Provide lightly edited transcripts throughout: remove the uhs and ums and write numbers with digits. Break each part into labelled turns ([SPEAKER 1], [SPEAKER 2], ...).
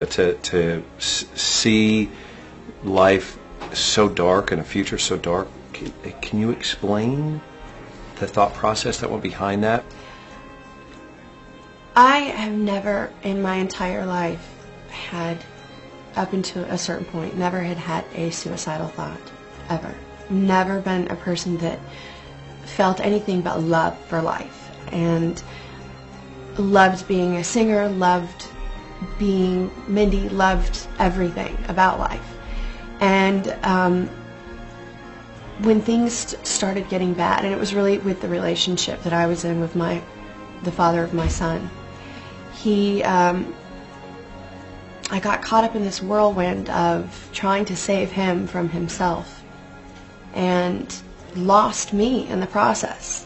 [SPEAKER 1] See life so dark and a future so dark, can you explain the thought process that went behind that?
[SPEAKER 2] I have never in my entire life had, up until a certain point, never had a suicidal thought, ever. Never been a person that felt anything but love for life, and loved being a singer, loved being Mindy, loved everything about life. And when things started getting bad, and it was really with the relationship that I was in with the father of my son, I got caught up in this whirlwind of trying to save him from himself and lost me in the process.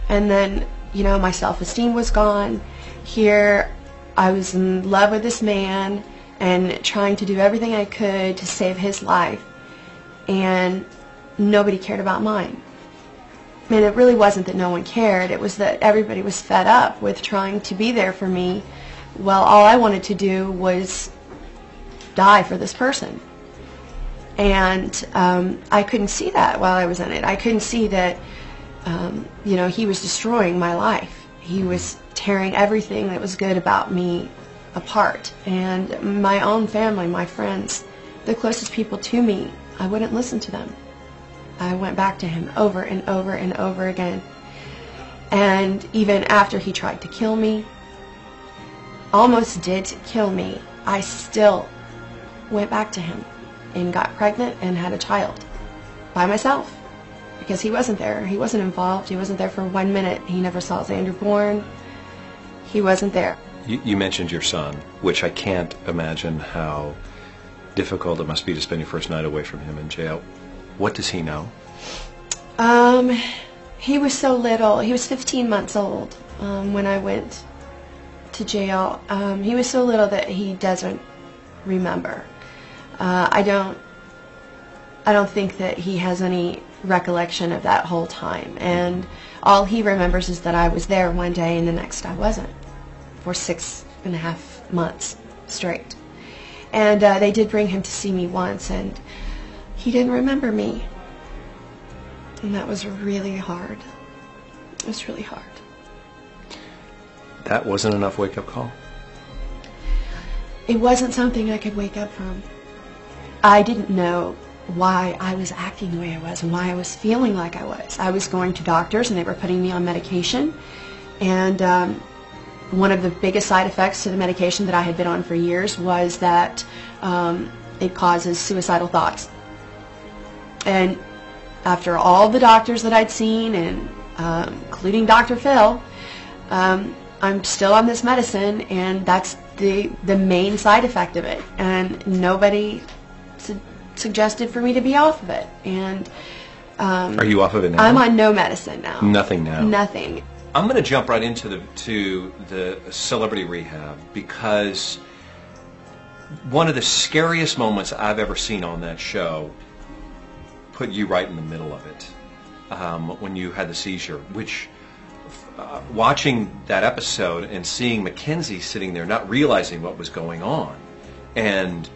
[SPEAKER 2] And then, you know, my self-esteem was gone. Here I was in love with this man and trying to do everything I could to save his life, and nobody cared about mine. And it really wasn't that no one cared, it was that everybody was fed up with trying to be there for me. Well, all I wanted to do was die for this person. And I couldn't see that while I was in it. I couldn't see that you know, he was destroying my life. He was tearing everything that was good about me apart. And my own family, my friends, the closest people to me, I wouldn't listen to them. I went back to him over and over and over again. And even after he tried to kill me, almost did kill me, I still went back to him and got pregnant and had a child by myself, because he wasn't there. He wasn't involved. He wasn't there for 1 minute. He never saw Xander born. He wasn't there.
[SPEAKER 1] You mentioned your son, which I can't imagine how difficult it must be to spend your first night away from him in jail. What does he know?
[SPEAKER 2] He was so little. He was 15 months old when I went to jail. He was so little that he doesn't remember. I don't think that he has any recollection of that whole time, and all he remembers is that I was there one day and the next I wasn't, for 6.5 months straight. And they did bring him to see me once, and he didn't remember me, and that was really hard. It was really hard.
[SPEAKER 1] That wasn't enough wake-up call?
[SPEAKER 2] It wasn't something I could wake up from. I didn't know why I was acting the way I was and why I was feeling like I was. I was going to doctors and they were putting me on medication, and one of the biggest side effects to the medication that I had been on for years was that it causes suicidal thoughts. And after all the doctors that I'd seen, and including Dr. Phil, I'm still on this medicine, and that's the main side effect of it, and nobody suggested for me to be off of it. And
[SPEAKER 1] are you off of it now?
[SPEAKER 2] I'm on no medicine now.
[SPEAKER 1] Nothing now?
[SPEAKER 2] Nothing.
[SPEAKER 1] I'm going to jump right into the celebrity rehab, because one of the scariest moments I've ever seen on that show put you right in the middle of it, when you had the seizure, which watching that episode and seeing Mackenzie sitting there not realizing what was going on and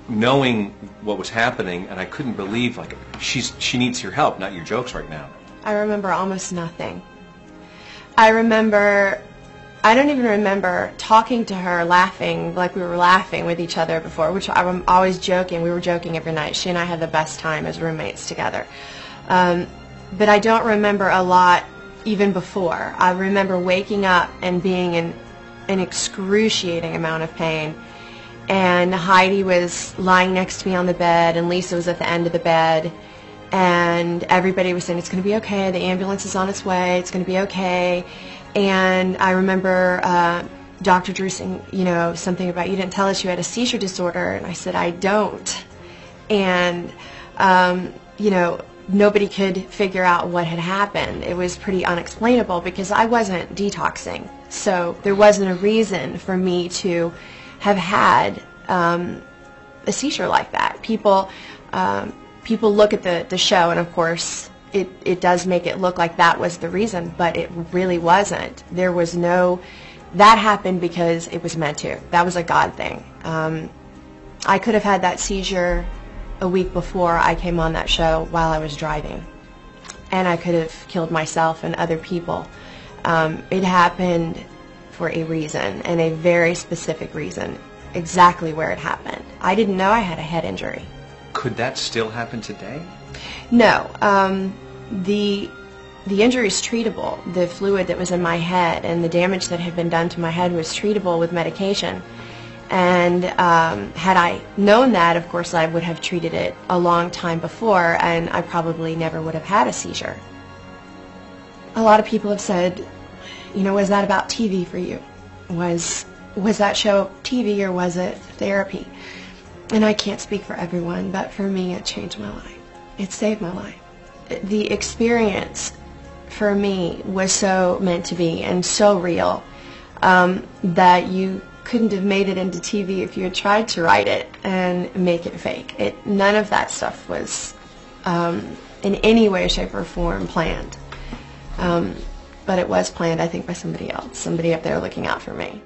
[SPEAKER 1] knowing what was happening, and I couldn't believe, like, she needs your help, not your jokes right now.
[SPEAKER 2] I remember almost nothing. I don't even remember talking to her, laughing like we were laughing with each other before, which I'm always joking. We were joking every night. She and I had the best time as roommates together. But I don't remember a lot even before. I remember waking up and being in an excruciating amount of pain, and Heidi was lying next to me on the bed, and Lisa was at the end of the bed, and everybody was saying, it's going to be okay, the ambulance is on its way, it's going to be okay. And I remember Dr. Drew saying, you know, something about, you didn't tell us you had a seizure disorder, and I said, I don't. And you know, nobody could figure out what had happened. It was pretty unexplainable because I wasn't detoxing, so there wasn't a reason for me to have had a seizure like that. People look at the show, and of course it does make it look like that was the reason, but it really wasn't. There was no that happened because it was meant to. That was a God thing. I could have had that seizure a week before I came on that show while I was driving, and I could have killed myself and other people. It happened for a reason, and a very specific reason, exactly where it happened. I didn't know I had a head injury.
[SPEAKER 1] Could that still happen today?
[SPEAKER 2] No. The injury is treatable. The fluid that was in my head and the damage that had been done to my head was treatable with medication. And had I known that, of course, I would have treated it a long time before, and I probably never would have had a seizure. A lot of people have said, you know, was that about TV for you? Was that show TV or was it therapy? And I can't speak for everyone, but for me, it changed my life. It saved my life. The experience for me was so meant to be and so real that you couldn't have made it into TV if you had tried to write it and make it fake. None of that stuff was in any way, shape, or form planned. But it was planned, I think, by somebody else, somebody up there looking out for me.